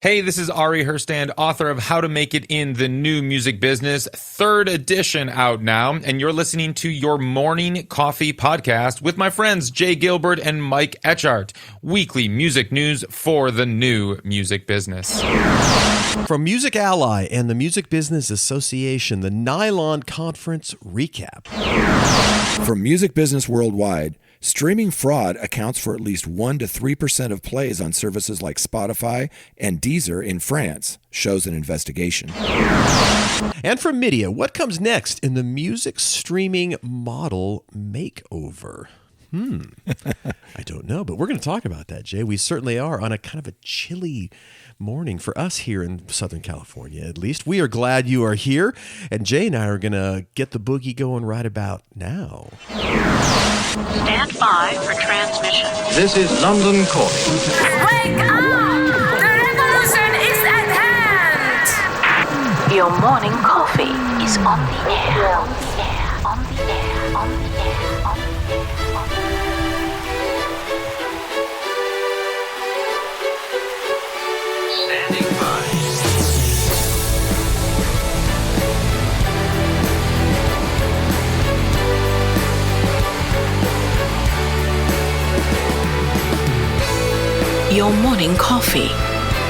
Hey, this is Ari Herstand, author of How to Make It in the New Music Business, 3rd edition out now, and you're listening to your Morning Coffee podcast with my friends Jay Gilbert and Mike Etchart, weekly music news for the new music business. From Music Ally and the Music Business Association, the LON Conference Recap. From Music Business Worldwide, streaming fraud accounts for at least 1 to 3% of plays on services like Spotify and Deezer in France, shows an investigation. And from MIDiA, what comes next in the music streaming model makeover? I don't know, but we're going to talk about that, Jay. We certainly are on a kind of a chilly morning for us here in Southern California, at least. We are glad you are here, and Jay and I are going to get the boogie going right about now. Stand by for transmission. This is London calling. Wake up! The revolution is at hand! Your morning coffee is on the air. On the air. On the air. On the air. On the air. Standing by. Your morning coffee,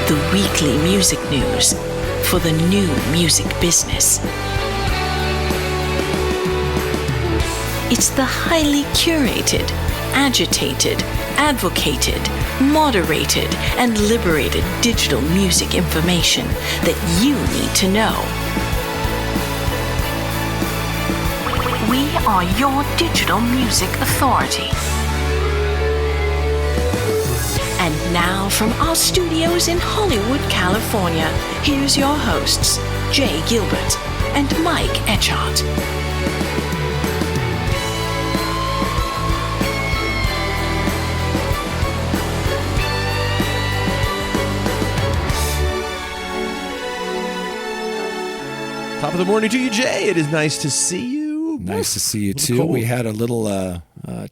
the weekly music news for the new music business. It's the highly curated, agitated, advocated, moderated, and liberated digital music information that you need to know. We are your digital music authority. And now from our studios in Hollywood, California, here's your hosts, Jay Gilbert and Mike Etchart. Top of the morning to you, Jay. It is nice to see you. Nice to see you, too. Cold. We had a little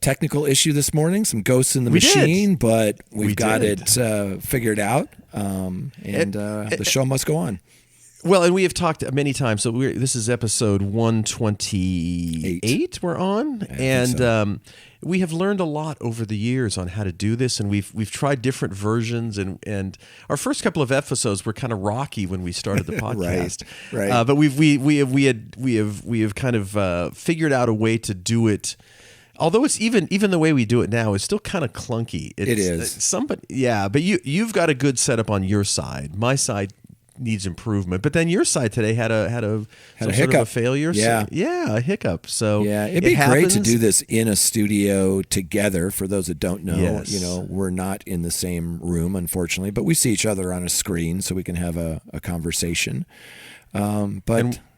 technical issue this morning, some ghosts in the machine, but we've got it figured out, and the show must go on. Well, and we have talked many times. So this is episode 128 we're on, and we have learned a lot over the years on how to do this, and we've tried different versions. And our first couple of episodes were kind of rocky when we started the podcast, right. But we have kind of figured out a way to do it. Although it's even the way we do it now is still kind of clunky. It is. But you've got a good setup on your side. My side needs improvement, but then your side today had a hiccup, sort of a failure. Yeah, a hiccup. So it'd be great to do this in a studio together. For those that don't know, yes. We're not in the same room, unfortunately, but we see each other on a screen, so we can have a conversation.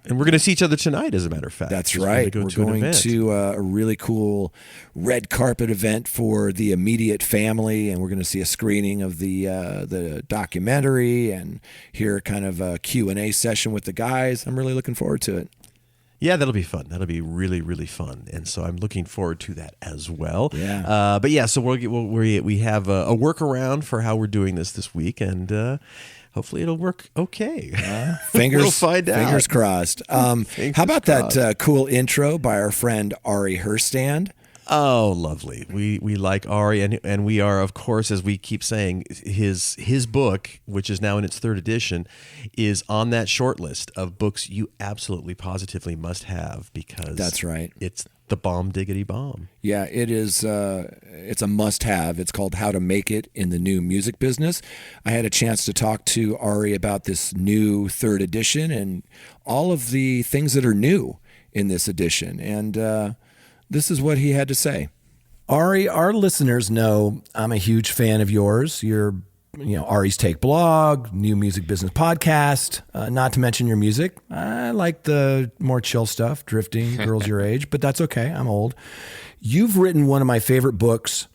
And we're going to see each other tonight, as a matter of fact. That's right. We're going to a really cool red carpet event for the immediate family, and we're going to see a screening of the documentary and hear kind of a Q&A session with the guys. I'm really looking forward to it. Yeah, that'll be fun. That'll be really, really fun, and so I'm looking forward to that as well. Yeah. So we have a workaround for how we're doing this week, and hopefully it'll work okay. We'll find out. Fingers crossed. How about that cool intro by our friend Ari Herstand? Oh, lovely. We like Ari, and we are, of course, as we keep saying, his book, which is now in its 3rd edition, is on that short list of books you absolutely positively must have, because that's right. It's the bomb diggity bomb. Yeah, it is. It's a must-have. It's called How to Make It in the New Music Business. I had a chance to talk to Ari about this new 3rd edition and all of the things that are new in this edition. And this is what he had to say. Ari, our listeners know I'm a huge fan of yours. You're Ari's Take blog, New Music Business podcast, not to mention your music. I like the more chill stuff, drifting, girls your age, but that's okay. I'm old. You've written one of my favorite books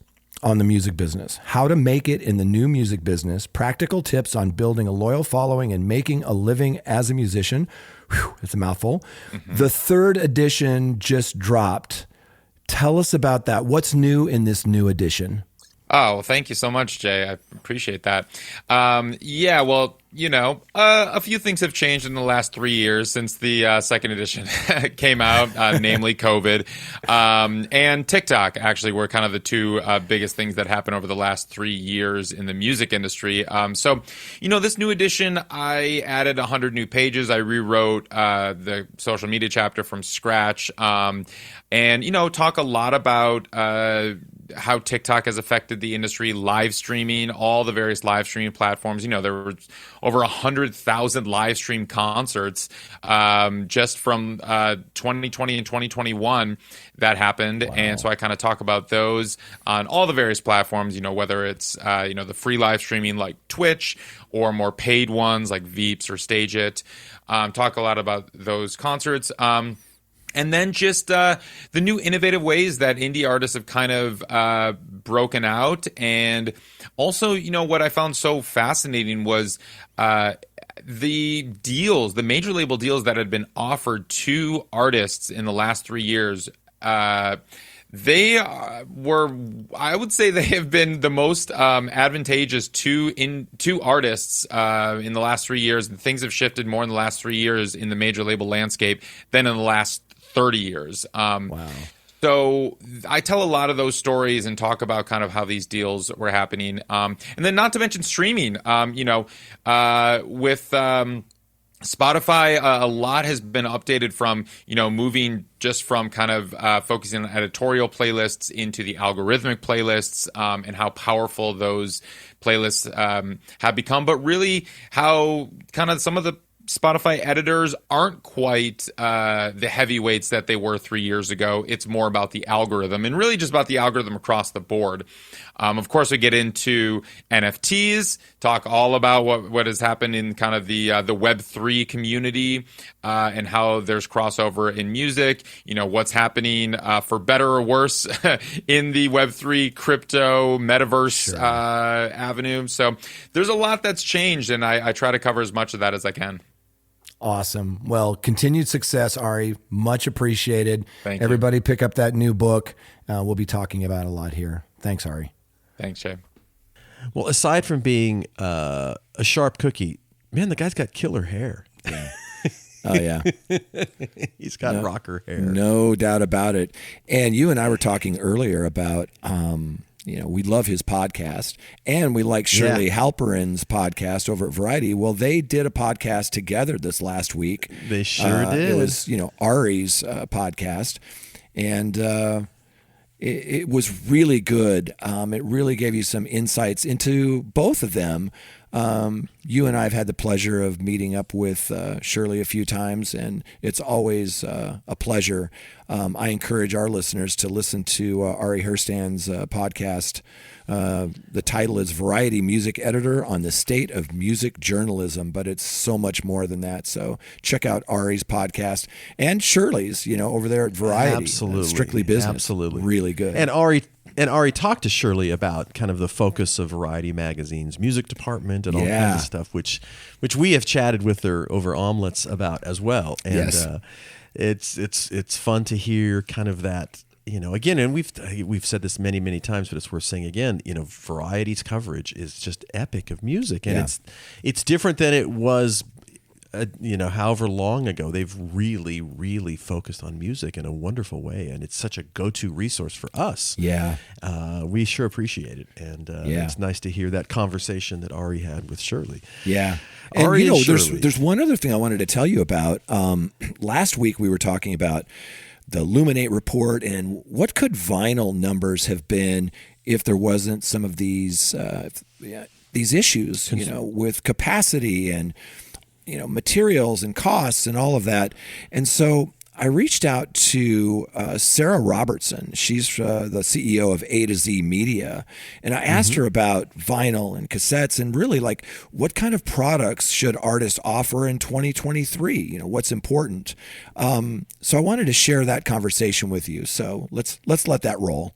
on the music business, How to Make It in the New Music Business, practical tips on building a loyal following and making a living as a musician. Whew, it's a mouthful. Mm-hmm. The 3rd edition just dropped. Tell us about that. What's new in this new edition? Oh, well, thank you so much, Jay. I appreciate that. Yeah, well, a few things have changed in the last 3 years since the second edition came out, namely COVID. And TikTok actually were kind of the two biggest things that happened over the last 3 years in the music industry. So, this new edition, I added 100 new pages. I rewrote the social media chapter from scratch. And talk a lot about how TikTok has affected the industry, live streaming, all the various live streaming platforms. There were over 100,000 live stream concerts just from 2020 and 2021 that happened. Wow. And so I kind of talk about those on all the various platforms, whether it's, the free live streaming like Twitch or more paid ones like Veeps or Stage It. Talk a lot about those concerts. And then just the new innovative ways that indie artists have kind of broken out. And also, what I found so fascinating was the deals, the major label deals that had been offered to artists in the last 3 years. They I would say they have been the most advantageous to artists in the last 3 years. And things have shifted more in the last 3 years in the major label landscape than in the last 30 years. Wow. So I tell a lot of those stories and talk about kind of how these deals were happening. And then not to mention streaming, with Spotify, a lot has been updated from, moving just from kind of focusing on editorial playlists into the algorithmic playlists, and how powerful those playlists have become, but really how kind of some of the Spotify editors aren't quite the heavyweights that they were 3 years ago. It's more about the algorithm and really just about the algorithm across the board. Of course, we get into NFTs, talk all about what has happened in kind of the Web3 community and how there's crossover in music. What's happening for better or worse in the Web3 crypto metaverse avenue. So there's a lot that's changed, and I try to cover as much of that as I can. Awesome. Well, continued success, Ari. Much appreciated. Thank you. Everybody pick up that new book. We'll be talking about a lot here. Thanks, Ari. Thanks, Jay. Well, aside from being a sharp cookie, man, the guy's got killer hair. Yeah. Oh, yeah. He's got rocker hair. No doubt about it. And you and I were talking earlier about we love his podcast, and we like Shirley Halperin's podcast over at Variety. Well, they did a podcast together this last week. They sure did. It was, Ari's podcast, and it was really good. It really gave you some insights into both of them. You and I have had the pleasure of meeting up with Shirley a few times, and it's always a pleasure. I encourage our listeners to listen to Ari Herstand's podcast. The title is Variety Music Editor on the State of Music Journalism, but it's so much more than that. So check out Ari's podcast and Shirley's, over there at Variety. Absolutely. Strictly Business. Absolutely. Really good. And Ari talked to Shirley about kind of the focus of Variety Magazine's music department and all kinds of stuff, which we have chatted with her over omelets about as well. And it's fun to hear kind of that, again, and we've said this many times, but it's worth saying again. Variety's coverage is just epic of music, and it's different than it was. However long ago. They've really focused on music in a wonderful way, and it's such a go-to resource for us. Yeah. We sure appreciate it, and it's nice to hear that conversation that Ari had with Shirley. Yeah. And Ari and there's one other thing I wanted to tell you about. Last week we were talking about the Luminate report and what could vinyl numbers have been if there wasn't some of these issues, with capacity and materials and costs and all of that. And so I reached out to Sarah Robertson. She's the CEO of A to Z Media. And I asked her about vinyl and cassettes and really like what kind of products should artists offer in 2023? What's important? So I wanted to share that conversation with you. So let's let that roll.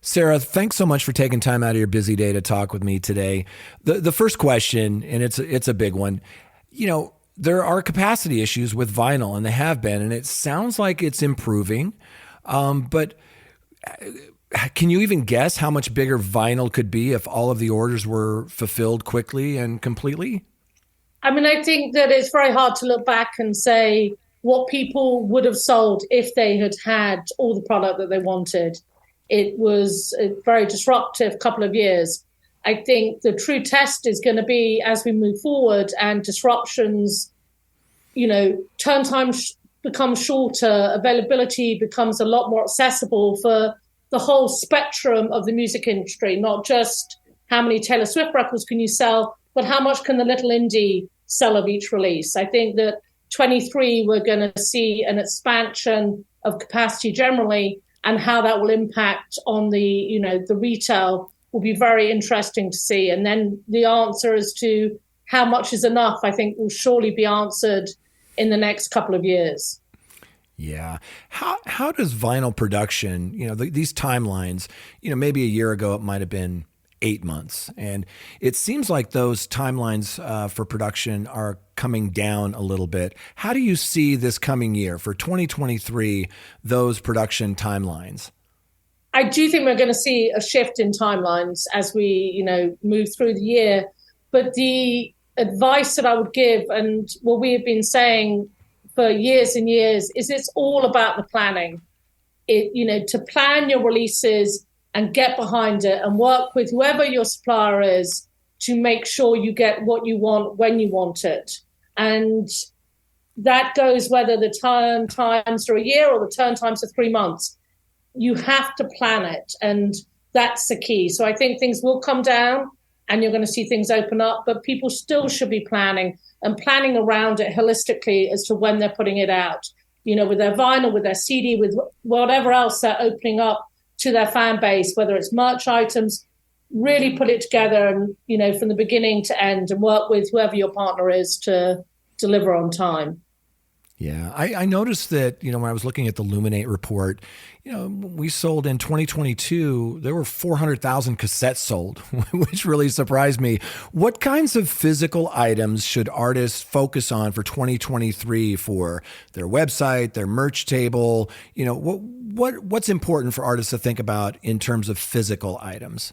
Sarah, thanks so much for taking time out of your busy day to talk with me today. The first question, and it's a big one, there are capacity issues with vinyl, and they have been, and it sounds like it's improving. But can you even guess how much bigger vinyl could be if all of the orders were fulfilled quickly and completely? I mean, I think that it's very hard to look back and say what people would have sold if they had had all the product that they wanted. It was a very disruptive couple of years. I think the true test is going to be as we move forward and disruptions, turn times become shorter, availability becomes a lot more accessible for the whole spectrum of the music industry, not just how many Taylor Swift records can you sell, but how much can the little indie sell of each release. I think that 23, we're going to see an expansion of capacity generally, and how that will impact on the retail will be very interesting to see. And then the answer as to how much is enough, I think, will surely be answered in the next couple of years. Yeah. How does vinyl production, these timelines, maybe a year ago it might have been 8 months. And it seems like those timelines for production are coming down a little bit. How do you see this coming year for 2023, those production timelines? I do think we're going to see a shift in timelines as we, move through the year. But the advice that I would give, and what we have been saying for years and years, is it's all about the planning. To plan your releases and get behind it and work with whoever your supplier is to make sure you get what you want when you want it. And that goes whether the turn times are a year or the turn times are 3 months. You have to plan it, and that's the key. So I think things will come down and you're going to see things open up, but people still should be planning around it holistically as to when they're putting it out, with their vinyl, with their CD, with whatever else they're opening up to their fan base, whether it's merch items. Really put it together and, from the beginning to end, and work with whoever your partner is to deliver on time. Yeah, I noticed that, when I was looking at the Luminate report, we sold in 2022, there were 400,000 cassettes sold, which really surprised me. What kinds of physical items should artists focus on for 2023 for their website, their merch table? What's important for artists to think about in terms of physical items?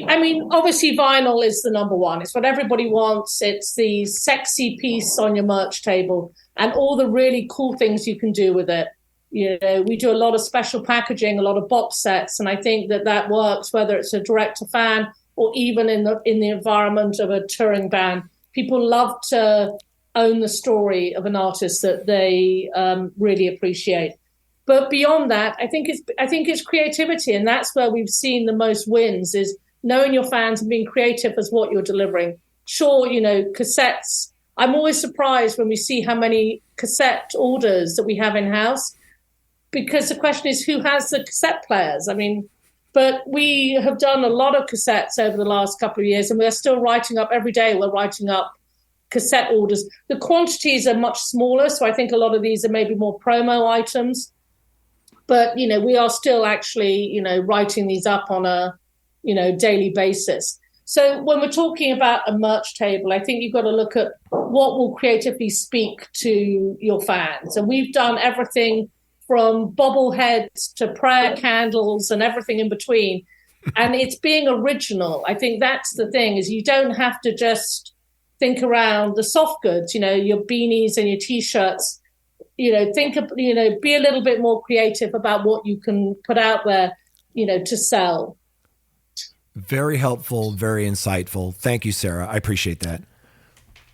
I mean, obviously vinyl is the number one. It's what everybody wants. It's the sexy piece on your merch table and all the really cool things you can do with it. We do a lot of special packaging, a lot of box sets, and I think that works whether it's a direct to fan or even in the environment of a touring band. People love to own the story of an artist that they really appreciate. But beyond that, I think it's creativity, and that's where we've seen the most wins is knowing your fans and being creative as what you're delivering. Sure, cassettes. I'm always surprised when we see how many cassette orders that we have in-house, because the question is who has the cassette players? I mean, but we have done a lot of cassettes over the last couple of years, and we're still writing up every day. We're writing up cassette orders. The quantities are much smaller, so I think a lot of these are maybe more promo items. But, we are still actually, writing these up on a, daily basis. So when we're talking about a merch table, I think you've got to look at what will creatively speak to your fans. And we've done everything from bobbleheads to prayer candles and everything in between. And it's being original. I think that's the thing, is you don't have to just think around the soft goods, your beanies and your T-shirts. Be a little bit more creative about what you can put out there, to sell. Very helpful, very insightful. Thank you, Sarah. I appreciate that.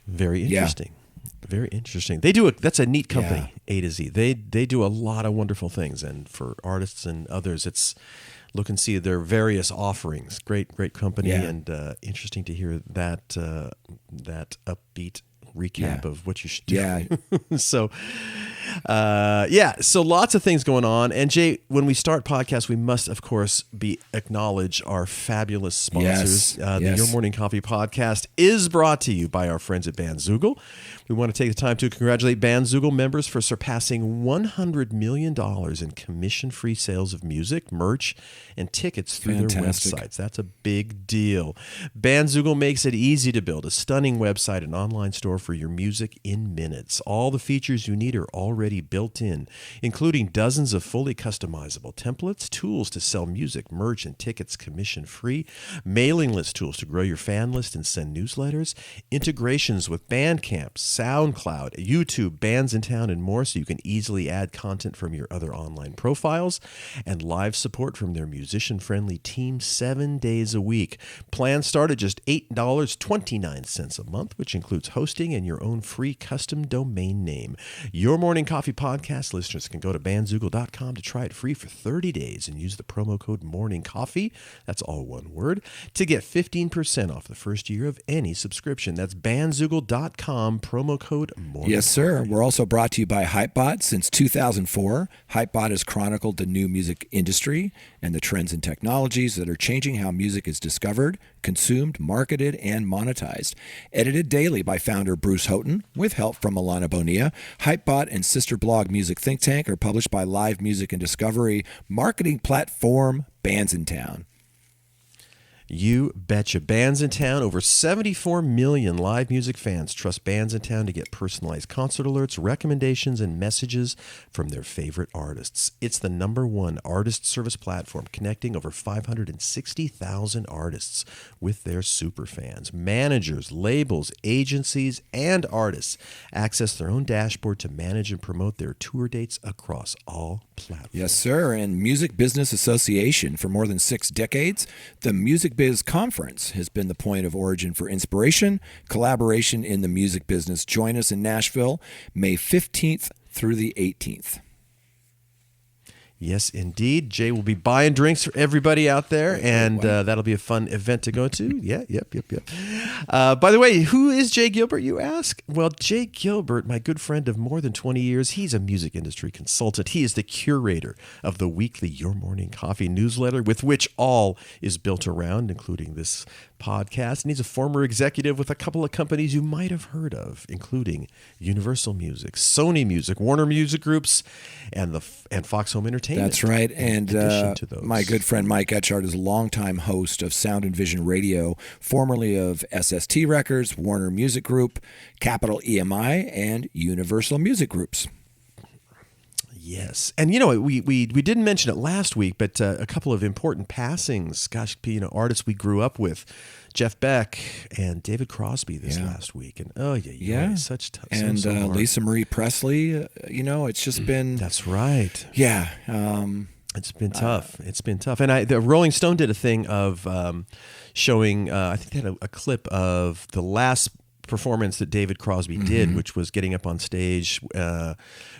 Very interesting. Yeah. Very interesting. That's a neat company, A to Z. They do a lot of wonderful things, and for artists and others, it's look and see their various offerings. Great company, and interesting to hear that upbeat recap of what you should do. Yeah. So lots of things going on. And Jay, when we start podcasts, we must, of course, acknowledge our fabulous sponsors. The Your Morning Coffee podcast is brought to you by our friends at Bandzoogle. We want to take the time to congratulate Bandzoogle members for surpassing $100 million in commission-free sales of music, merch, and tickets through their websites. That's a big deal. Bandzoogle makes it easy to build a stunning website and online store for your music in minutes. All the features you need are already already built in, including dozens of fully customizable templates, tools to sell music, merch, and tickets commission-free, mailing list tools to grow your fan list and send newsletters, integrations with Bandcamp, SoundCloud, YouTube, Bands in Town, and more, so you can easily add content from your other online profiles, and live support from their musician-friendly team 7 days a week. Plans start at just $8.29 a month, which includes hosting and your own free custom domain name. Your Morning Coffee podcast listeners can go to bandzoogle.com to try it free for 30 days and use the promo code Morning Coffee, that's all one word, to get 15% off the first year of any subscription. That's bandzoogle.com, promo code Morning Yes, sir. Coffee. We're also brought to you by Hypebot. Since 2004, Hypebot has chronicled the new music industry and the trends and technologies that are changing how music is discovered, consumed, marketed, and monetized. Edited daily by founder Bruce Houghton, with help from Alana Bonilla, Hypebot and sister blog Music Think Tank are published by live music and discovery marketing platform Bands in Town. You betcha. Bands in Town. Over 74 million live music fans trust Bands in Town to get personalized concert alerts, recommendations, and messages from their favorite artists. It's the #1 artist service platform connecting over 560,000 artists with their super fans. Managers, labels, agencies, and artists access their own dashboard to manage and promote their tour dates across all platforms. Yes, sir. And Music Business Association. For more than 6 decades, the Music Biz Conference has been the point of origin for inspiration, collaboration in the music business. Join us in Nashville, May 15th through the 18th. Yes, indeed. Jay will be buying drinks for everybody out there, and that'll be a fun event to go to. Yeah, yep. By the way, who is Jay Gilbert, you ask? Well, Jay Gilbert, my good friend of more than 20 years, he's a music industry consultant. He is the curator of the weekly Your Morning Coffee newsletter, with which all is built around, including this podcast. And he's a former executive with a couple of companies you might have heard of, including Universal Music, Sony Music, Warner Music Groups, and Fox Home Entertainment. That's right. And my good friend Mike Etchart is a longtime host of Sound and Vision Radio, formerly of SST Records, Warner Music Group, Capital EMI, and Universal Music Groups. Yes. And, you know, we didn't mention it last week, but a couple of important passings. Gosh, artists we grew up with. Jeff Beck and David Crosby this last week. And, such tough. And Lisa Marie Presley, it's just been... That's right. Yeah. It's been tough. It's been tough. And the Rolling Stone did a thing of showing, I think they had a clip of the last performance that David Crosby did, which was getting up on stage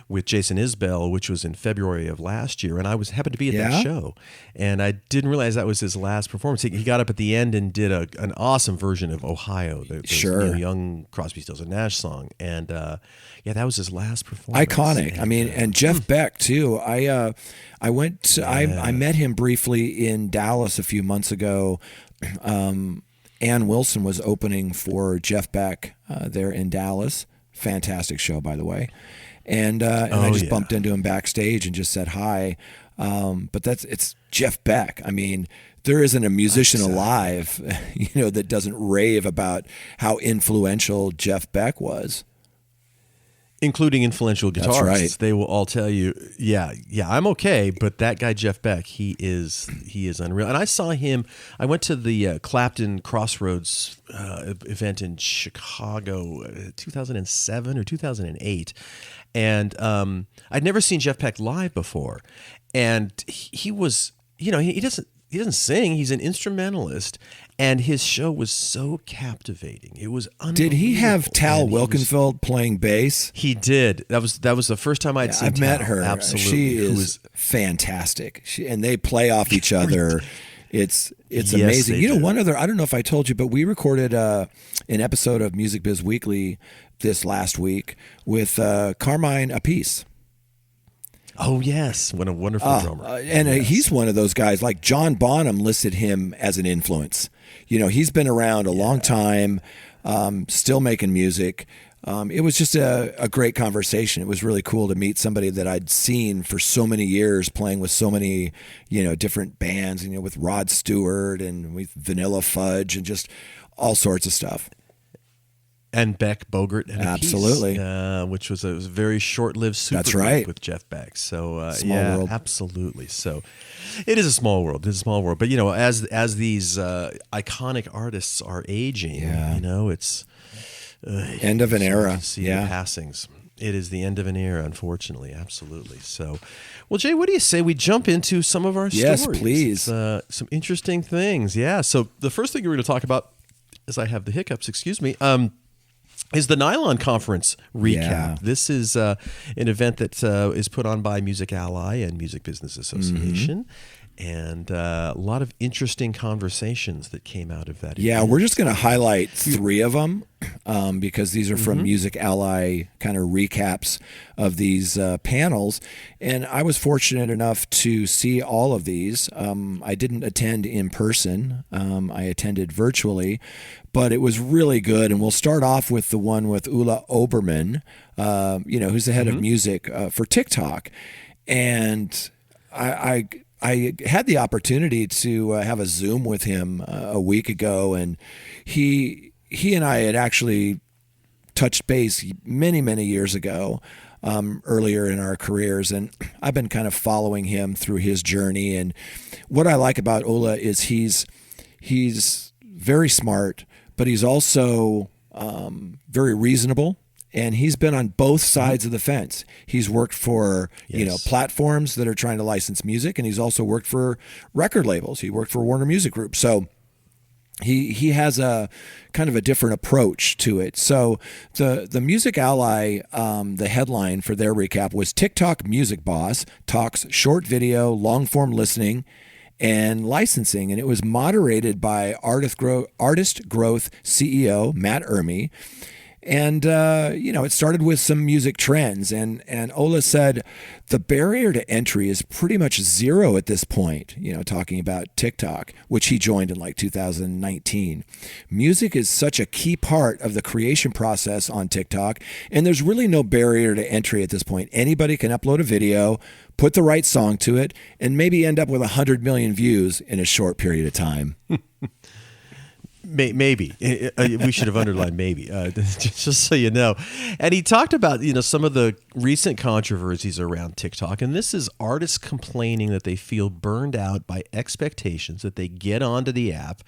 with Jason Isbell, which was in February of last year, and I happened to be at that show, and I didn't realize that was his last performance. He got up at the end and did an awesome version of Ohio, the Neil Young Crosby, Stills and Nash song, and that was his last performance. Iconic. And Jeff Beck too. I met him briefly in Dallas a few months ago. Ann Wilson was opening for Jeff Beck there in Dallas. Fantastic show, by the way. And I just bumped into him backstage and just said hi. But it's Jeff Beck. I mean, there isn't a musician alive, that doesn't rave about how influential Jeff Beck was. Including influential guitarists. That's right. They will all tell you, I'm okay, but that guy Jeff Beck, he is unreal. And I saw him. I went to the Clapton Crossroads event in Chicago, 2007 or 2008, and I'd never seen Jeff Beck live before, and he was, he doesn't sing. He's an instrumentalist, and his show was so captivating. It was unbelievable. Did he have Tal Wilkenfeld playing bass? He did. That was the first time I'd seen I've Tal. met her. Absolutely. She is fantastic. And they play off each other. It's amazing. One other, I don't know if I told you, but we recorded an episode of Music Biz Weekly this last week with Carmine Appice. Oh, yes. What a wonderful drummer. He's one of those guys, like John Bonham listed him as an influence. He's been around a long time, still making music. It was just a great conversation. It was really cool to meet somebody that I'd seen for so many years playing with so many, different bands, with Rod Stewart and with Vanilla Fudge and just all sorts of stuff. and Beck, Bogert, and Absolutely. which was a very short-lived super That's group right. with Jeff Beck. So Small world. absolutely. So it is a small world. It's a small world. But as these iconic artists are aging, it's end of an era. See the passings. It is the end of an era, unfortunately. Absolutely. So, well, Jay, what do you say we jump into some of our Yes, stories? please. Some interesting things. Yeah. So the first thing we're going to talk about, as I have the hiccups, excuse me, is the LON Conference Recap. Yeah. This is an event that is put on by Music Ally and Music Business Association. And a lot of interesting conversations that came out of that. Yeah, event. we're just going to highlight 3 of them because these are from Music Ally kind of recaps of these panels. And I was fortunate enough to see all of these. I didn't attend in person. I attended virtually, but it was really good. And we'll start off with the one with Ulla Oberman, who's the head of music for TikTok. And I had the opportunity to have a Zoom with him a week ago, and he and I had actually touched base many, many years ago, earlier in our careers, and I've been kind of following him through his journey. And what I like about Ulla is he's very smart, but he's also very reasonable. And he's been on both sides of the fence. He's worked for, platforms that are trying to license music, and he's also worked for record labels. He worked for Warner Music Group. So he has a kind of a different approach to it. So the Music Ally, the headline for their recap was TikTok Music Boss Talks Short Video, Long Form Listening, and Licensing. And it was moderated by Artist Growth CEO Matt Ermey. And, it started with some music trends. And Ola said the barrier to entry is pretty much zero at this point, talking about TikTok, which he joined in like 2019. Music is such a key part of the creation process on TikTok. And there's really no barrier to entry at this point. Anybody can upload a video, put the right song to it, and maybe end up with 100 million views in a short period of time. Maybe we should have underlined maybe, just so you know. And he talked about some of the recent controversies around TikTok, and this is artists complaining that they feel burned out by expectations that they get onto the app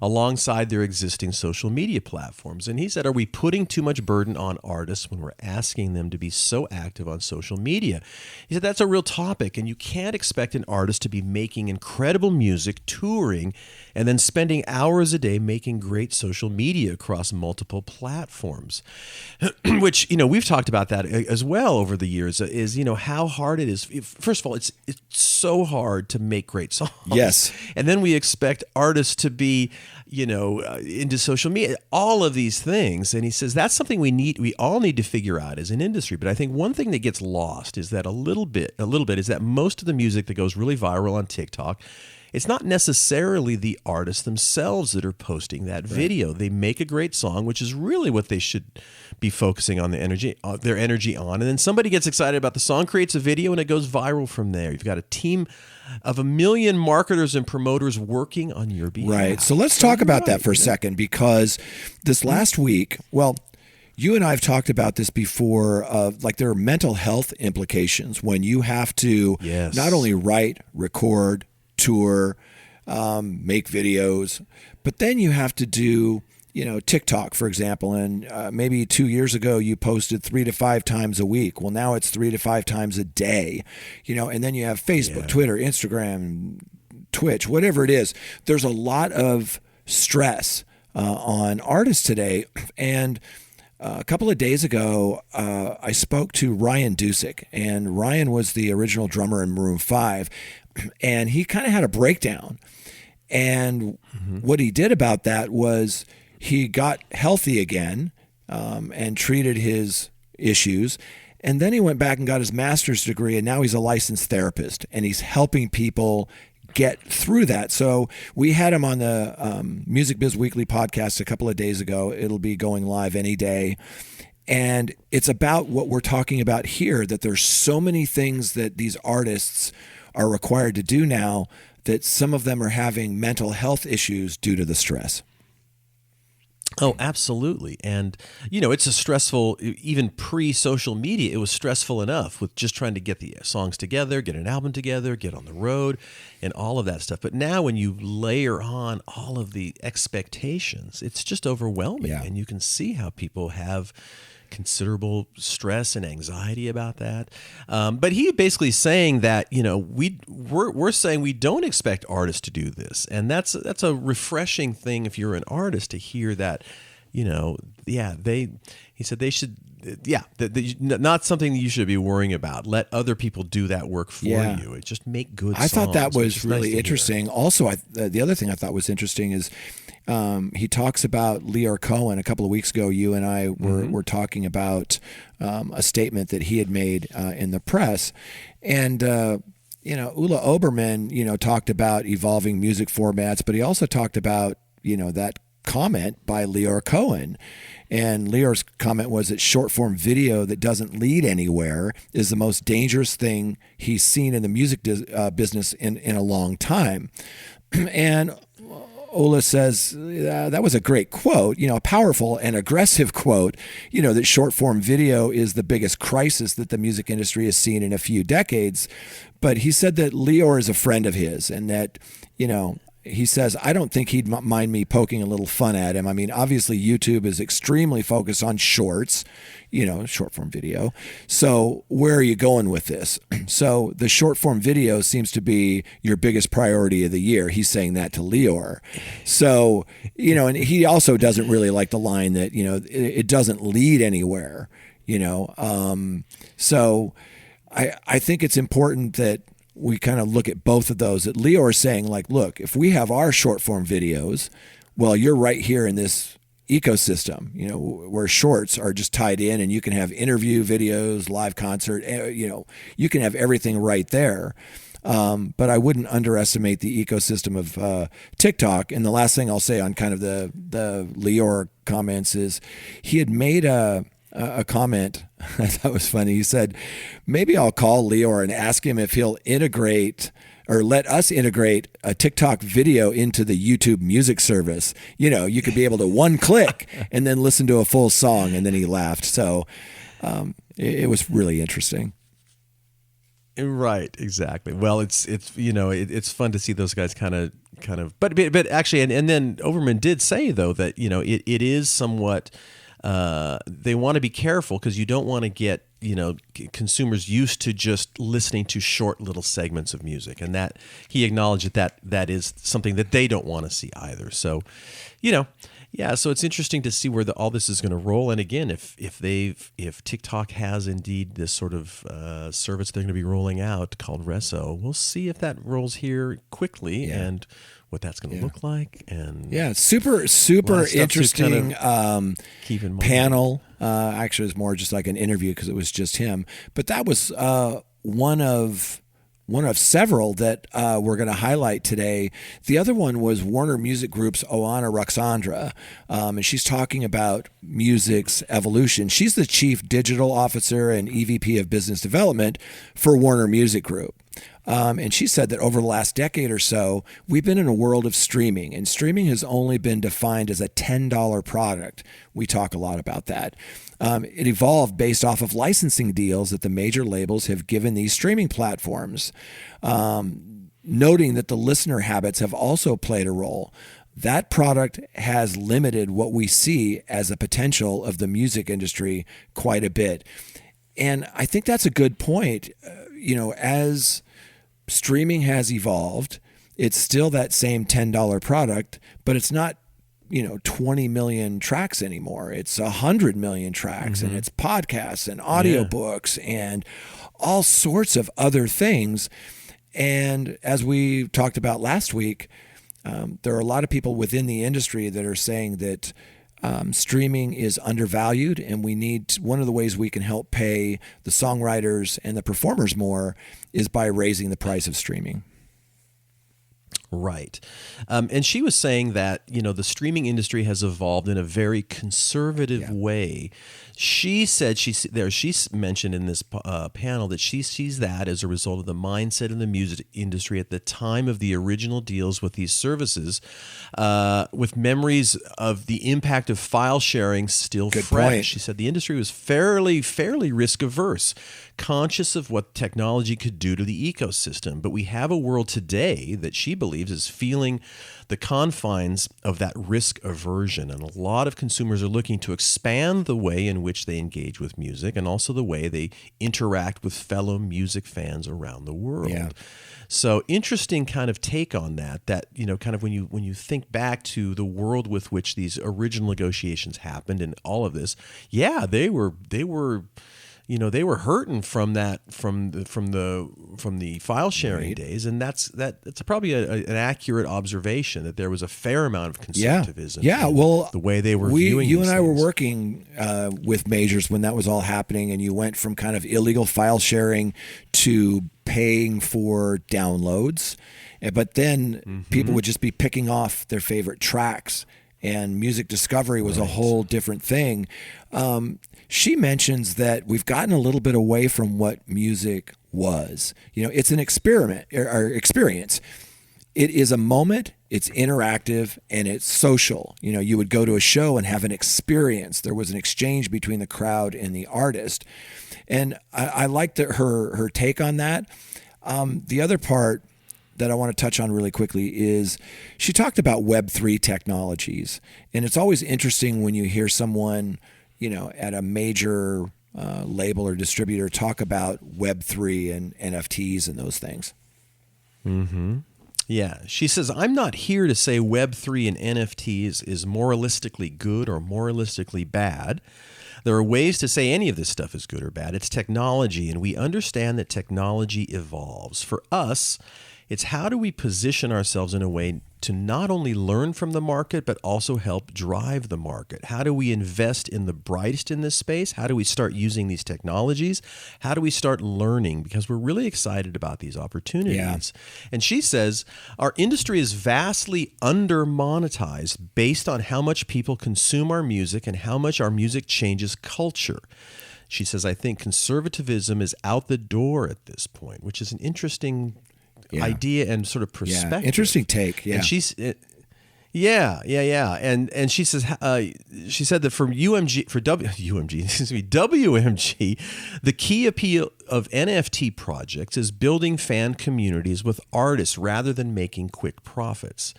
alongside their existing social media platforms. And he said, are we putting too much burden on artists when we're asking them to be so active on social media? He said that's a real topic, and you can't expect an artist to be making incredible music, touring, and then spending hours a day making great social media across multiple platforms. Which, we've talked about that as well over the years, is, how hard it is. First of all, it's so hard to make great songs. Yes. And then we expect artists to be, into social media, all of these things. And he says that's something we all need to figure out as an industry. But I think one thing that gets lost is that a little bit is that most of the music that goes really viral on TikTok, it's not necessarily the artists themselves that are posting that video. They make a great song, which is really what they should be focusing on their energy on. And then somebody gets excited about the song, creates a video, and it goes viral from there. You've got a team of 1 million marketers and promoters working on your behalf. Right. So let's talk about that for a second, because this last week, you and I have talked about this before, there are mental health implications when you have to not only write, record, tour, make videos, but then you have to do, TikTok, for example. And maybe 2 years ago, you posted 3 to 5 times a week. Well, now it's 3 to 5 times a day, and then you have Facebook, Twitter, Instagram, Twitch, whatever it is. There's a lot of stress on artists today. And a couple of days ago, I spoke to Ryan Dusick, and Ryan was the original drummer in Maroon 5, and he kind of had a breakdown. And what he did about that was he got healthy again and treated his issues. And then he went back and got his master's degree, and now he's a licensed therapist, and he's helping people get through that. So we had him on the Music Biz Weekly podcast a couple of days ago. It'll be going live any day. And it's about what we're talking about here, that there's so many things that these artists are required to do now that some of them are having mental health issues due to the stress. Oh, absolutely. And, it's a stressful, even pre-social media, it was stressful enough with just trying to get the songs together, get an album together, get on the road, and all of that stuff. But now when you layer on all of the expectations, it's just overwhelming. Yeah. And you can see how people have considerable stress and anxiety about that. But he basically saying that, we're saying we don't expect artists to do this. And that's a refreshing thing if you're an artist to hear that, he said they should, not something you should be worrying about. Let other people do that work for you. It just make good songs. I thought that was really nice interesting. Also, the other thing I thought was interesting is he talks about Leor Cohen. A couple of weeks ago, you and I were talking about a statement that he had made in the press. And, Ulla Oberman, talked about evolving music formats, but he also talked about, that comment by Leor Cohen. And Leor's comment was that short form video that doesn't lead anywhere is the most dangerous thing he's seen in the music business in a long time. And Ola says that was a great quote, a powerful and aggressive quote, that short form video is the biggest crisis that the music industry has seen in a few decades. But he said that Leor is a friend of his and that, he says, I don't think he'd mind me poking a little fun at him. I mean, obviously YouTube is extremely focused on shorts, short form video. So where are you going with this? So the short form video seems to be your biggest priority of the year. He's saying that to Leor. So, and he also doesn't really like the line that, it doesn't lead anywhere, So I think it's important that we kind of look at both of those. That Leor is saying, like, look, if we have our short form videos, well, you're right here in this ecosystem, where shorts are just tied in, and you can have interview videos, live concert, you can have everything right there. But I wouldn't underestimate the ecosystem of TikTok. And the last thing I'll say on kind of the Leor comments is he had made a comment I thought was funny. He said, maybe I'll call Leor and ask him if he'll integrate or let us integrate a TikTok video into the YouTube music service. You could be able to one click and then listen to a full song. And then he laughed. So it was really interesting. Right, exactly. Well, it's fun to see those guys kind of, but actually, and then Overman did say though that it is somewhat. They want to be careful because you don't want to get consumers used to just listening to short little segments of music, and that he acknowledged that is something that they don't want to see either. So, so it's interesting to see where all this is going to roll. And again, if TikTok has indeed this sort of service they're going to be rolling out called Resso, we'll see if that rolls here quickly and what that's going to look like. And super interesting keep in mind. Panel. Actually, it was more just like an interview because it was just him. But that was one of several that we're going to highlight today. The other one was Warner Music Group's Oana Ruxandra, and she's talking about music's evolution. She's the Chief Digital Officer and EVP of Business Development for Warner Music Group. And she said that over the last decade or so, we've been in a world of streaming, and streaming has only been defined as a $10 product. We talk a lot about that. It evolved based off of licensing deals that the major labels have given these streaming platforms, noting that the listener habits have also played a role. That product has limited what we see as a potential of the music industry quite a bit. And I think that's a good point. As streaming has evolved, it's still that same $10 product, but it's not, 20 million tracks anymore. It's 100 million tracks, and it's podcasts and audiobooks and all sorts of other things. And as we talked about last week, there are a lot of people within the industry that are saying that streaming is undervalued, and one of the ways we can help pay the songwriters and the performers more is by raising the price of streaming. Right. And she was saying that, the streaming industry has evolved in a very conservative way. She said she mentioned in this panel that she sees that as a result of the mindset in the music industry at the time of the original deals with these services, with memories of the impact of file sharing still Good fresh. point. She said the industry was fairly risk averse, conscious of what technology could do to the ecosystem. But we have a world today that she believes is feeling the confines of that risk aversion. And a lot of consumers are looking to expand the way in which they engage with music and also the way they interact with fellow music fans around the world. Yeah. So interesting kind of take on that, kind of when you think back to the world with which these original negotiations happened and all of this, they were hurting from the file sharing days, and that's probably an accurate observation that there was a fair amount of conservatism. Well, the way they were viewing you these and I were things. working with majors when that was all happening, and you went from kind of illegal file sharing to paying for downloads, but then people would just be picking off their favorite tracks, and music discovery was a whole different thing. She mentions that we've gotten a little bit away from what music was. It's an experiment or experience. It is a moment, it's interactive, and it's social. You would go to a show and have an experience. There was an exchange between the crowd and the artist. And I liked her take on that. The other part that I want to touch on really quickly is she talked about Web3 technologies. And it's always interesting when you hear someone at a major label or distributor talk about Web3 and NFTs and those things. Mm-hmm. Yeah. She says, I'm not here to say Web3 and NFTs is moralistically good or moralistically bad. There are ways to say any of this stuff is good or bad. It's technology, and we understand that technology evolves. For us, it's how do we position ourselves in a way to not only learn from the market, but also help drive the market? How do we invest in the brightest in this space? How do we start using these technologies? How do we start learning? Because we're really excited about these opportunities. Yeah. And she says, our industry is vastly under-monetized based on how much people consume our music and how much our music changes culture. She says, I think conservatism is out the door at this point, which is an interesting idea and sort of perspective. Interesting take. Yeah. And she's And she says she said that for WMG, the key appeal of NFT projects is building fan communities with artists rather than making quick profits.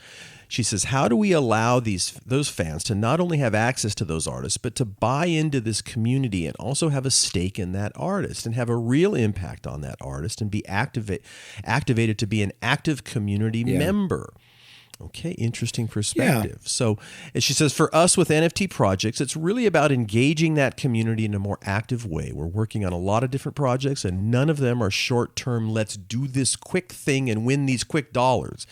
She says, how do we allow those fans to not only have access to those artists, but to buy into this community and also have a stake in that artist and have a real impact on that artist and be activated to be an active community member? Okay, interesting perspective. Yeah. So, as she says, for us with NFT projects, it's really about engaging that community in a more active way. We're working on a lot of different projects, and none of them are short-term, let's do this quick thing and win these quick dollars.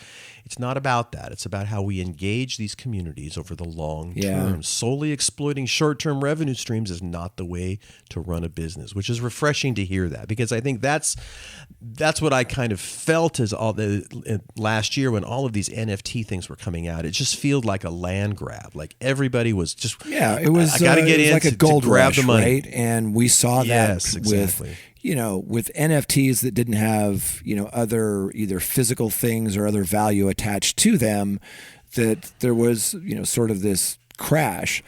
It's not about that. It's about how we engage these communities over the long term. Solely exploiting short-term revenue streams is not the way to run a business, which is refreshing to hear that, because I think that's what I kind of felt as last year when all of these NFT things were coming out. It just felt like a land grab. Like everybody was just it was. I got to get in like a gold rush, the money. Right? And we saw that exactly. With NFTs that didn't have, other either physical things or other value attached to them, that there was, sort of this crash.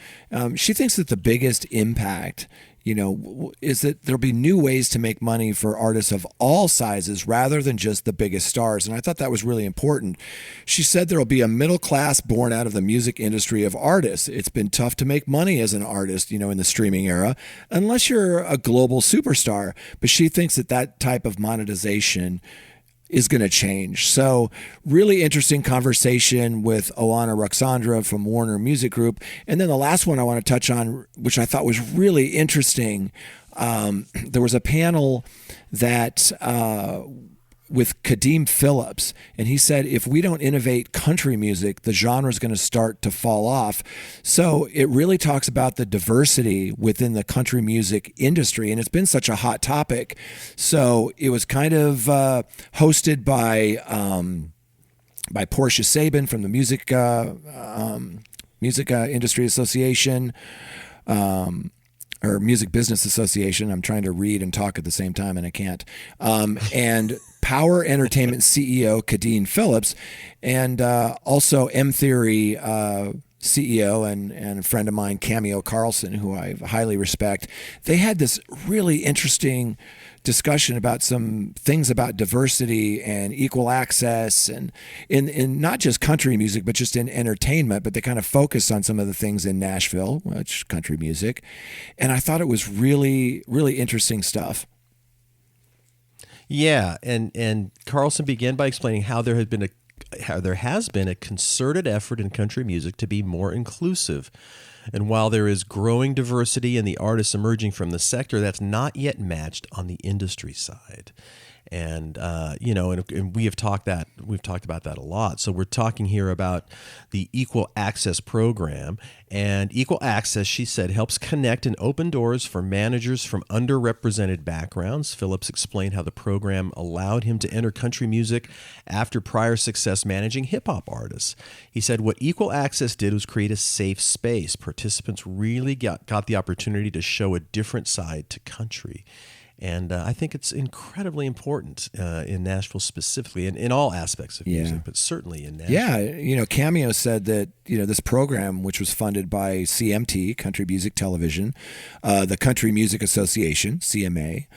She thinks that the biggest impact, is that there'll be new ways to make money for artists of all sizes rather than just the biggest stars. And I thought that was really important. She said there'll be a middle class born out of the music industry of artists. It's been tough to make money as an artist, in the streaming era, unless you're a global superstar. But she thinks that type of monetization is going to change. So really interesting conversation with Oana Ruxandra from Warner Music Group. And then the last one I want to touch on, which I thought was really interesting, there was a panel that with Kadeem Phillips, and he said, if we don't innovate country music, the genre is going to start to fall off. So it really talks about the diversity within the country music industry, and it's been such a hot topic. So it was kind of hosted by by Portia Sabin from the Music Industry Association, or Music Business Association. I'm trying to read and talk at the same time, and I can't. And Power Entertainment CEO Kadeen Phillips, and also M Theory CEO and a friend of mine, Cameo Carlson, who I highly respect. They had this really interesting discussion about some things about diversity and equal access, and in not just country music, but just in entertainment. But they kind of focused on some of the things in Nashville, which country music. And I thought it was really, really interesting stuff. Yeah, and Carlson began by explaining how there has been a concerted effort in country music to be more inclusive. And while there is growing diversity in the artists emerging from the sector, that's not yet matched on the industry side. And and we've talked about that a lot. So we're talking here about the Equal Access program, and Equal Access, she said, helps connect and open doors for managers from underrepresented backgrounds. Phillips explained how the program allowed him to enter country music after prior success managing hip hop artists. He said what Equal Access did was create a safe space. Participants really got the opportunity to show a different side to country. And I think it's incredibly important in Nashville specifically, and in all aspects of music, but certainly in Nashville. Yeah, Cameo said that this program, which was funded by CMT, Country Music Television, the Country Music Association, CMA,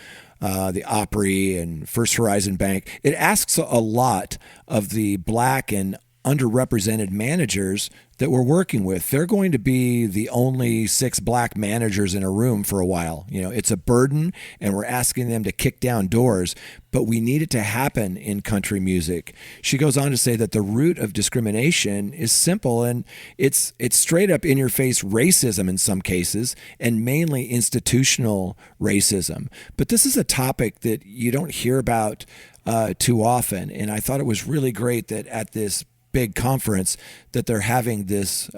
the Opry, and First Horizon Bank, it asks a lot of the Black and underrepresented managers that we're working with. They're going to be the only 6 Black managers in a room for a while. It's a burden, and we're asking them to kick down doors, but we need it to happen in country music. She goes on to say that the root of discrimination is simple, and it's straight up in your face racism in some cases, and mainly institutional racism. But this is a topic that you don't hear about too often, and I thought it was really great that at this big conference that they're having this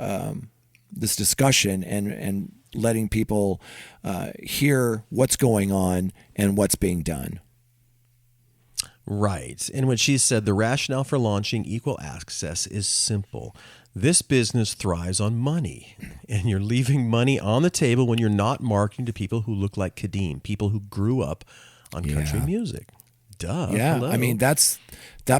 this discussion and letting people hear what's going on and what's being done. Right. And when she said the rationale for launching Equal Access is simple. This business thrives on money, and you're leaving money on the table when you're not marketing to people who look like Kadeen, people who grew up on country music. Duh. Yeah, hello. I mean, that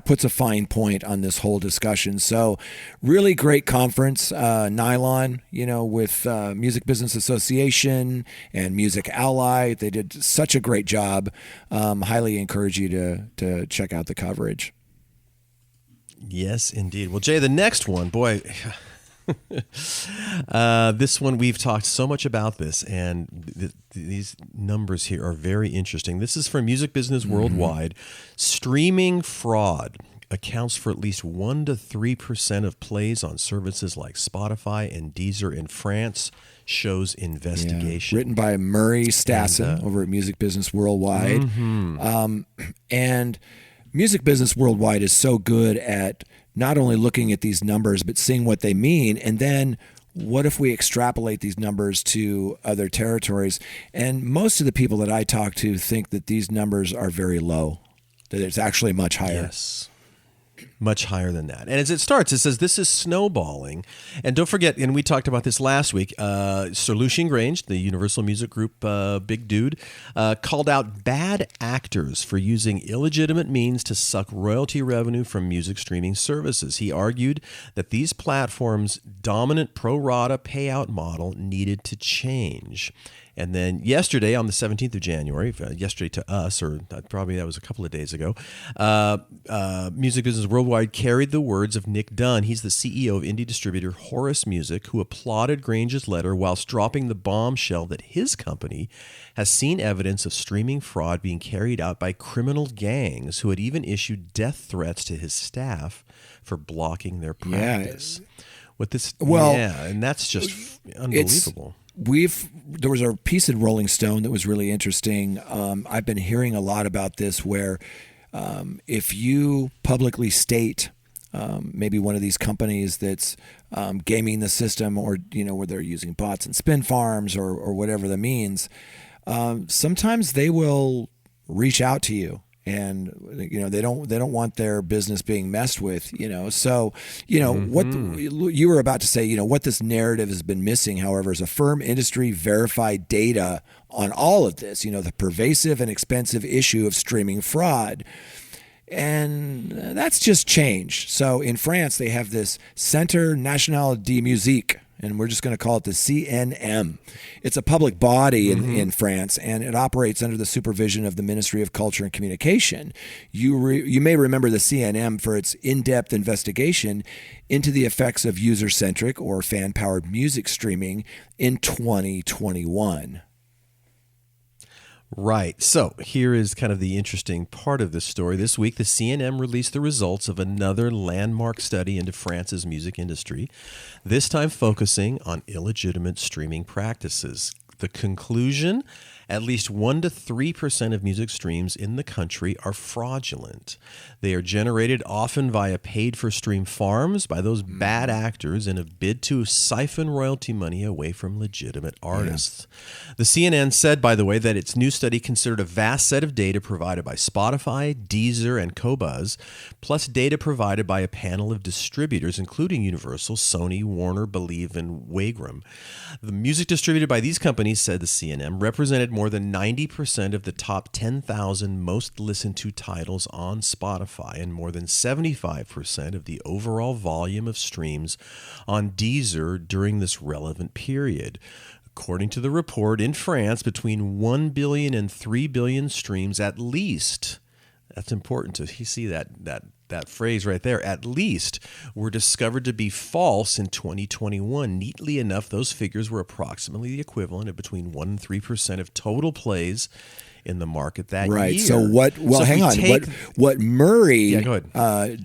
puts a fine point on this whole discussion. So really great conference, Nylon, with Music Business Association and Music Ally. They did such a great job. Highly encourage you to check out the coverage. Yes, indeed. Well, Jay, the next one, boy, this one, we've talked so much about this, and these numbers here are very interesting. This is from Music Business Worldwide. Streaming fraud accounts for at least 1 to 3% of plays on services like Spotify and Deezer in France, shows investigation. Written by Murray Stassen over at Music Business Worldwide. And Music Business Worldwide is so good at not only looking at these numbers, but seeing what they mean. And then what if we extrapolate these numbers to other territories? And most of the people that I talk to think that these numbers are very low, that it's actually much higher. Yes. Much higher than that. And as it starts, it says this is snowballing. And don't forget, and we talked about this last week, Sir Lucian Grange, the Universal Music Group big dude, called out bad actors for using illegitimate means to suck royalty revenue from music streaming services. He argued that these platforms' dominant pro rata payout model needed to change. And then yesterday, on the 17th of January, yesterday to us, or probably that was a couple of days ago, Music Business Worldwide carried the words of Nick Dunn. He's the CEO of indie distributor Horus Music, who applauded Grange's letter whilst dropping the bombshell that his company has seen evidence of streaming fraud being carried out by criminal gangs who had even issued death threats to his staff for blocking their practice. With this, and that's just unbelievable. There was a piece in Rolling Stone that was really interesting. I've been hearing a lot about this where if you publicly state maybe one of these companies that's gaming the system, or where they're using bots and spin farms or whatever that means, sometimes they will reach out to you and they don't want their business being messed with. So what you were about to say. What this narrative has been missing, however, is a firm industry verified data on all of this. The pervasive and expensive issue of streaming fraud. And that's just changed. So in France, they have this Centre National de Musique, and we're just going to call it the CNM. It's a public body in France, and it operates under the supervision of the Ministry of Culture and Communication. You may remember the CNM for its in-depth investigation into the effects of user-centric or fan-powered music streaming in 2021. Right. So here is kind of the interesting part of this story. This week, the CNM released the results of another landmark study into France's music industry, this time focusing on illegitimate streaming practices. The conclusion, at least 1% to 3% of music streams in the country are fraudulent. They are generated often via paid-for-stream farms by those bad actors in a bid to siphon royalty money away from legitimate artists. Yeah. The CNN said, by the way, that its new study considered a vast set of data provided by Spotify, Deezer, and Qobuz, plus data provided by a panel of distributors, including Universal, Sony, Warner, Believe, and Wagram. The music distributed by these companies, said the CNN, represented more than 90% of the top 10,000 most listened to titles on Spotify and more than 75% of the overall volume of streams on Deezer during this relevant period. According to the report, in France, between 1 billion and 3 billion streams at least, that's important to see that phrase right there, at least, were discovered to be false in 2021. Neatly enough, those figures were approximately the equivalent of between 1% and 3% of total plays in the market that year. Right. So what Murray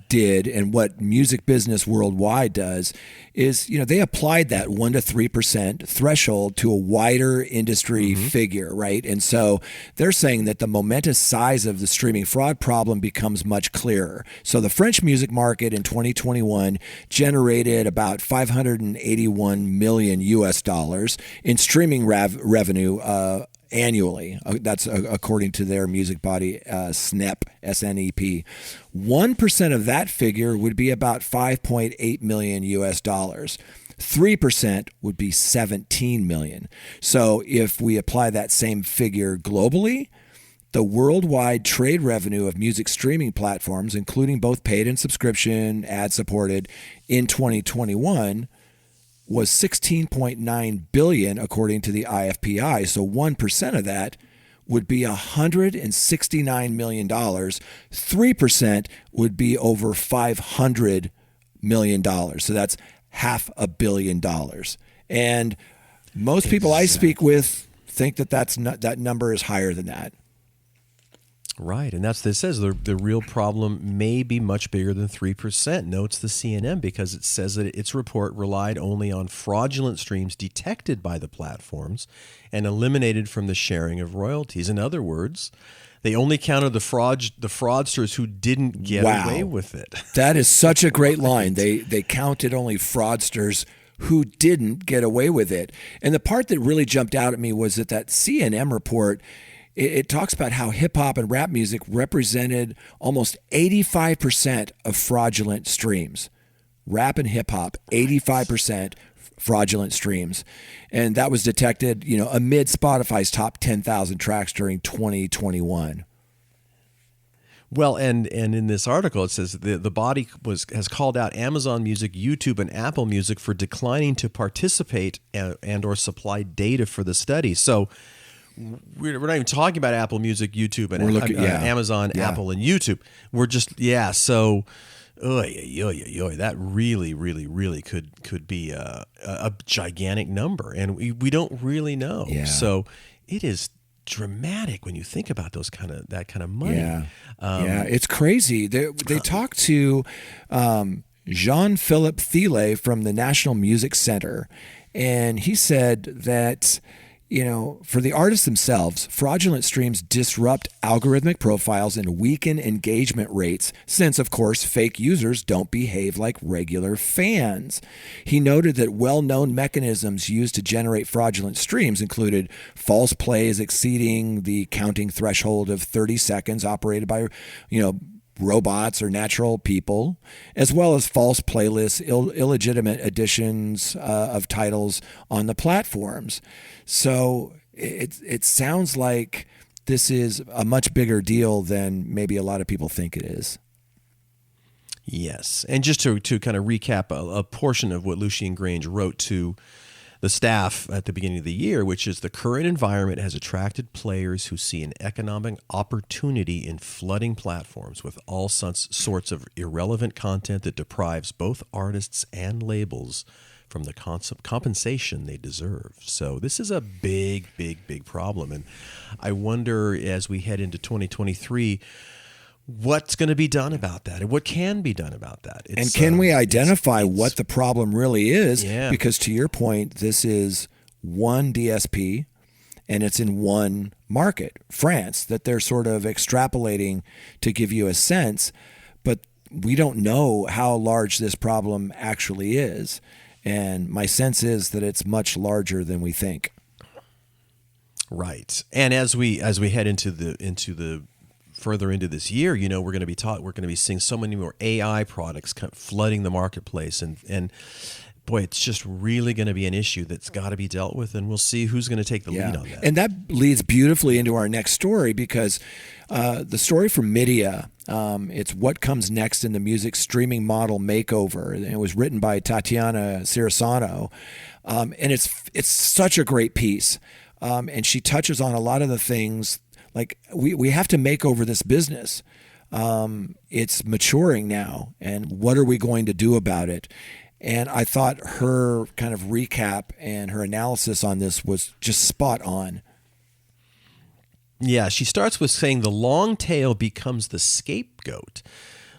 did, and what Music Business Worldwide does, is they applied that 1% to 3% threshold to a wider industry figure, right? And so they're saying that the momentous size of the streaming fraud problem becomes much clearer. So the French music market in 2021 generated about $581 million in streaming revenue annually. That's according to their music body, SNEP, S-N-E-P. 1% of that figure would be about $5.8 million. 3% would be $17 million. So if we apply that same figure globally, the worldwide trade revenue of music streaming platforms, including both paid and subscription, ad-supported, in 2021 was $16.9 billion, according to the IFPI. So 1% of that would be $169 million. 3% would be over $500 million. So that's $500 million. And most people I speak with think that number is higher than that. Right, and that's what it says. The real problem may be much bigger than 3%, notes the CNN, because it says that its report relied only on fraudulent streams detected by the platforms and eliminated from the sharing of royalties. In other words, they only counted the fraudsters who didn't get away with it. That is such a great line. They counted only fraudsters who didn't get away with it. And the part that really jumped out at me was that CNN report, it talks about how hip-hop and rap music represented almost 85% of fraudulent streams. Rap and hip-hop, 85% fraudulent streams. And that was detected, amid Spotify's top 10,000 tracks during 2021. Well, and in this article, it says the body has called out Amazon Music, YouTube, and Apple Music for declining to participate and or supply data for the study. So we're not even talking about Apple Music, YouTube, and Amazon, Apple, and YouTube. We're just so that really, really, really could be a gigantic number, and we don't really know. Yeah. So it is dramatic when you think about that kind of money. Yeah, it's crazy. They talked to Jean-Philippe Thiele from the National Music Center, and he said that For the artists themselves, fraudulent streams disrupt algorithmic profiles and weaken engagement rates since, of course, fake users don't behave like regular fans. He noted that well-known mechanisms used to generate fraudulent streams included false plays exceeding the counting threshold of 30 seconds operated by, robots or natural people, as well as false playlists, illegitimate additions of titles on the platforms. So it sounds like this is a much bigger deal than maybe a lot of people think it is. Yes. And just to kind of recap a portion of what Lucian Grange wrote to the staff at the beginning of the year, which is the current environment has attracted players who see an economic opportunity in flooding platforms with all sorts of irrelevant content that deprives both artists and labels from the compensation they deserve. So this is a big, big, big problem. And I wonder, as we head into 2023, what's going to be done about that and what can be done about that. And can we identify what the problem really is? Yeah. Because to your point, this is one DSP and it's in one market, France, that they're sort of extrapolating to give you a sense, but we don't know how large this problem actually is. And my sense is that it's much larger than we think. Right. And as we head into the further into this year, we're going to be seeing so many more AI products flooding the marketplace, and boy, it's just really going to be an issue that's got to be dealt with, and we'll see who's going to take the lead on that. And that leads beautifully into our next story, because the story from MIDiA, it's what comes next in the music streaming model makeover, and it was written by Tatiana Cirisano, and it's such a great piece, and she touches on a lot of the things. Like we have to make over this business. It's maturing now, and what are we going to do about it? And I thought her kind of recap and her analysis on this was just spot on. Yeah, she starts with saying the long tail becomes the scapegoat.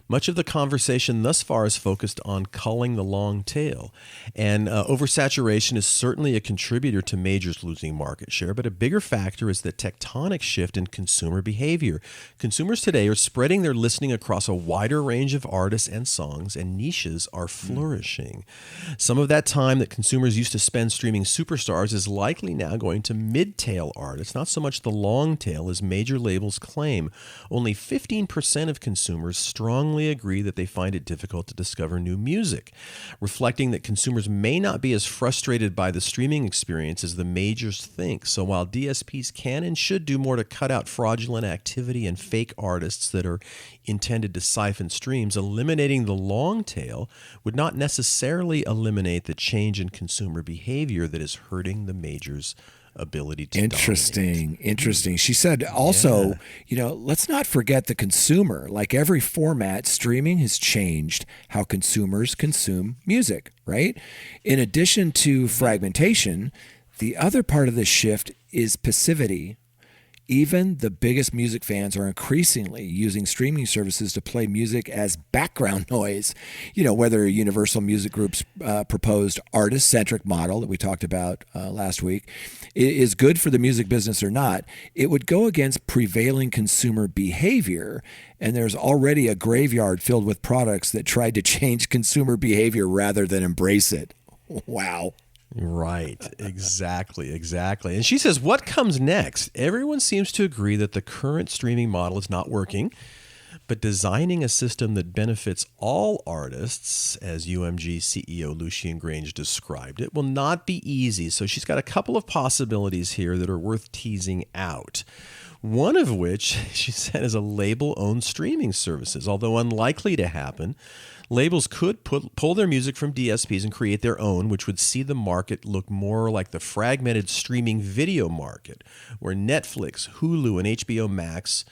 Much of the conversation thus far is focused on culling the long tail. And oversaturation is certainly a contributor to majors losing market share, but a bigger factor is the tectonic shift in consumer behavior. Consumers today are spreading their listening across a wider range of artists and songs, and niches are flourishing. Some of that time that consumers used to spend streaming superstars is likely now going to mid-tail artists, not so much the long tail as major labels claim. Only 15% of consumers strongly agree that they find it difficult to discover new music, reflecting that consumers may not be as frustrated by the streaming experience as the majors think. So while DSPs can and should do more to cut out fraudulent activity and fake artists that are intended to siphon streams, eliminating the long tail would not necessarily eliminate the change in consumer behavior that is hurting the majors' ability to Interesting. She said also, let's not forget the consumer. Like every format, streaming has changed how consumers consume music, right? In addition to fragmentation, the other part of this shift is passivity. Even the biggest music fans are increasingly using streaming services to play music as background noise. Whether Universal Music Group's proposed artist-centric model that we talked about last week is good for the music business or not, it would go against prevailing consumer behavior. And there's already a graveyard filled with products that tried to change consumer behavior rather than embrace it. Wow. Right, exactly. And she says, what comes next? Everyone seems to agree that the current streaming model is not working, but designing a system that benefits all artists, as UMG CEO Lucian Grange described it, will not be easy. So she's got a couple of possibilities here that are worth teasing out. One of which, she said, is a label-owned streaming services, although unlikely to happen. Labels could pull their music from DSPs and create their own, which would see the market look more like the fragmented streaming video market, where Netflix, Hulu, and HBO Max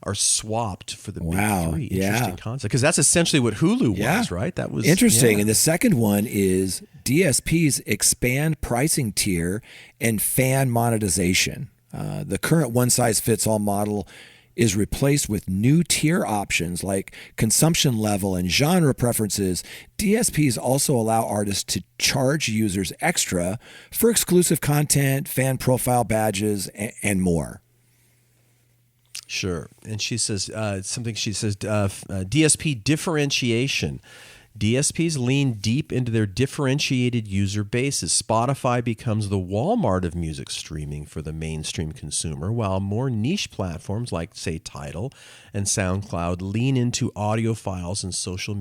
are swapped for the big three. Interesting concept, because that's essentially what Hulu was, right? That was interesting. And the second one is DSPs expand pricing tier and fan monetization. The current one-size-fits-all model is replaced with new tier options like consumption level and genre preferences, DSPs also allow artists to charge users extra for exclusive content, fan profile badges, and more. Sure. And she says DSP differentiation. DSPs lean deep into their differentiated user bases. Spotify becomes the Walmart of music streaming for the mainstream consumer, while more niche platforms like, say, Tidal and SoundCloud lean into audiophiles and social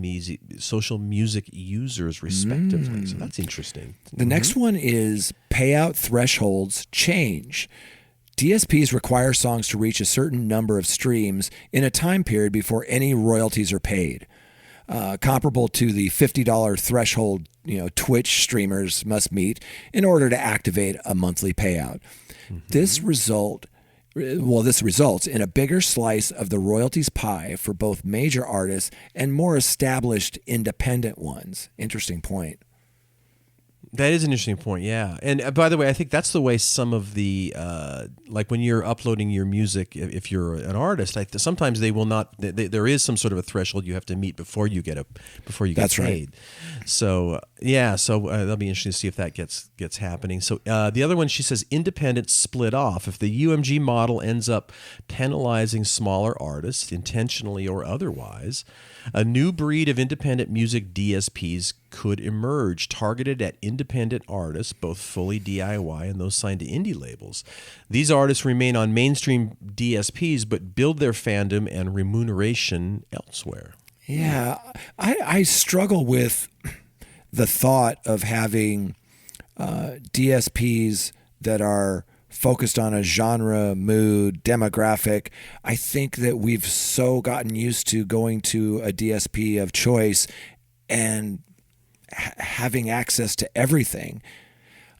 music users, respectively. So that's interesting. The next one is payout thresholds change. DSPs require songs to reach a certain number of streams in a time period before any royalties are paid. Comparable to the $50 threshold, Twitch streamers must meet in order to activate a monthly payout. This results in a bigger slice of the royalties pie for both major artists and more established independent ones. Interesting point. That is an interesting point, yeah. And by the way, I think that's the way some of the, like when you're uploading your music, if you're an artist, sometimes they will not. There is some sort of a threshold you have to meet before you get That's paid. Right. So that'll be interesting to see if that gets happening. So the other one, she says, independent split off. If the UMG model ends up penalizing smaller artists intentionally or otherwise, a new breed of independent music DSPs could emerge, targeted at independent artists, both fully DIY and those signed to indie labels. These artists remain on mainstream DSPs, but build their fandom and remuneration elsewhere. Yeah, I struggle with the thought of having DSPs that are focused on a genre, mood, demographic. I think that we've so gotten used to going to a DSP of choice and having access to everything.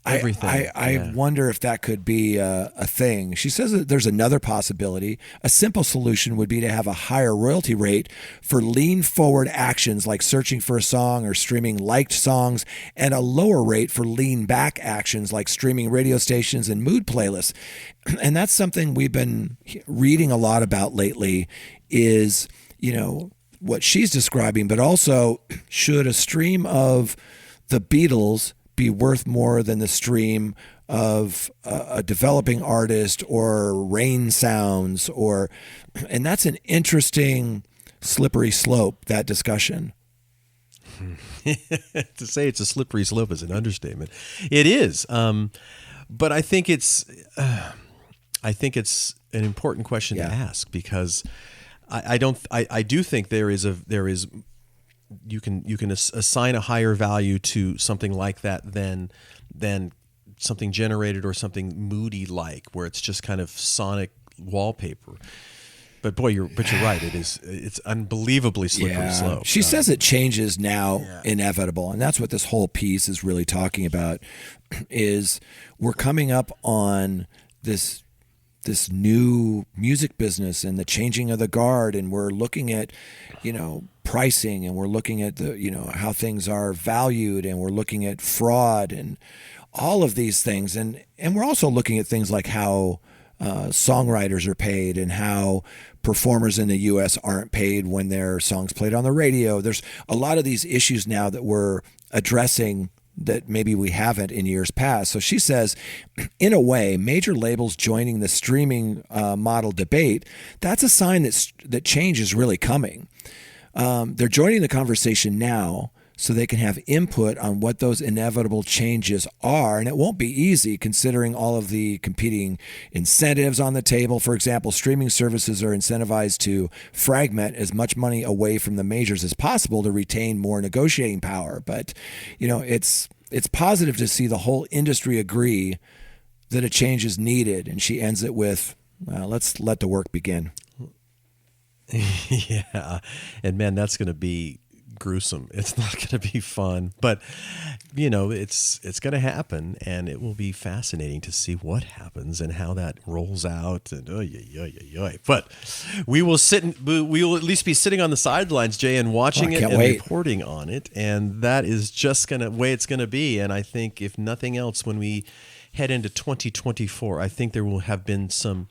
I wonder if that could be a thing. She says that there's another possibility. A simple solution would be to have a higher royalty rate for lean forward actions like searching for a song or streaming liked songs, and a lower rate for lean back actions like streaming radio stations and mood playlists. And that's something we've been reading a lot about lately is, what she's describing, but also should a stream of the Beatles be worth more than the stream of a developing artist or Rain Sounds, and that's an interesting slippery slope, that discussion. To say it's a slippery slope is an understatement. It is, but I think it's an important question to ask, because I do think there is you can assign a higher value to something like that than something generated or something moody where it's just kind of sonic wallpaper. But boy, you're right. It's unbelievably slippery slope. She says it changes now, inevitable, and that's what this whole piece is really talking about. Is we're coming up on this new music business and the changing of the guard, and we're looking at pricing, and we're looking at how things are valued, and we're looking at fraud and all of these things, and we're also looking at things like how songwriters are paid and how performers in the U.S. aren't paid when their songs played on the radio. There's a lot of these issues now that we're addressing that maybe we haven't in years past. So she says, in a way, major labels joining the streaming model debate, that's a sign that change is really coming. They're joining the conversation now so they can have input on what those inevitable changes are. And it won't be easy considering all of the competing incentives on the table. For example, streaming services are incentivized to fragment as much money away from the majors as possible to retain more negotiating power. But, it's positive to see the whole industry agree that a change is needed. And she ends it with, let's let the work begin. Yeah. And man, that's going to be gruesome. It's not going to be fun, but it's going to happen, and it will be fascinating to see what happens and how that rolls out. And but we will at least be sitting on the sidelines, Jay, and watching it and reporting on it. And that is just the way it's going to be. And I think if nothing else, when we head into 2024, I think there will have been some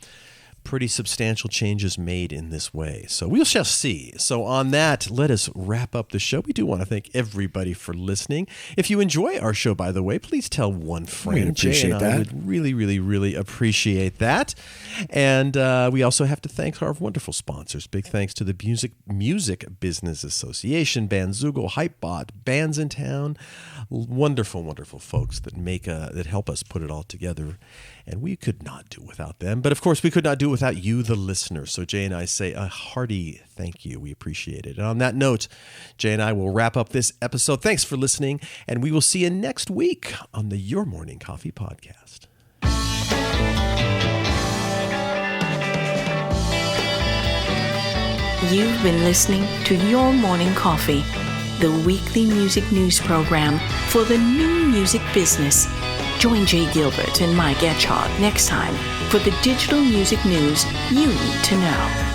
pretty substantial changes made in this way. So we shall see. So on that, let us wrap up the show. We do want to thank everybody for listening. If you enjoy our show, by the way, please tell one friend. We'd appreciate Jay and that. I would really, really, really appreciate that. And we also have to thank our wonderful sponsors. Big thanks to the Music Business Association, Bandzoogle, Hypebot, Bands in Town. Wonderful, wonderful folks that help us put it all together. And we could not do without them. But of course, we could not do without you, the listener. So Jay and I say a hearty thank you. We appreciate it. And on that note, Jay and I will wrap up this episode. Thanks for listening. And we will see you next week on the Your Morning Coffee podcast. You've been listening to Your Morning Coffee, the weekly music news program for the new music business. Join Jay Gilbert and Mike Etchart next time for the digital music news you need to know.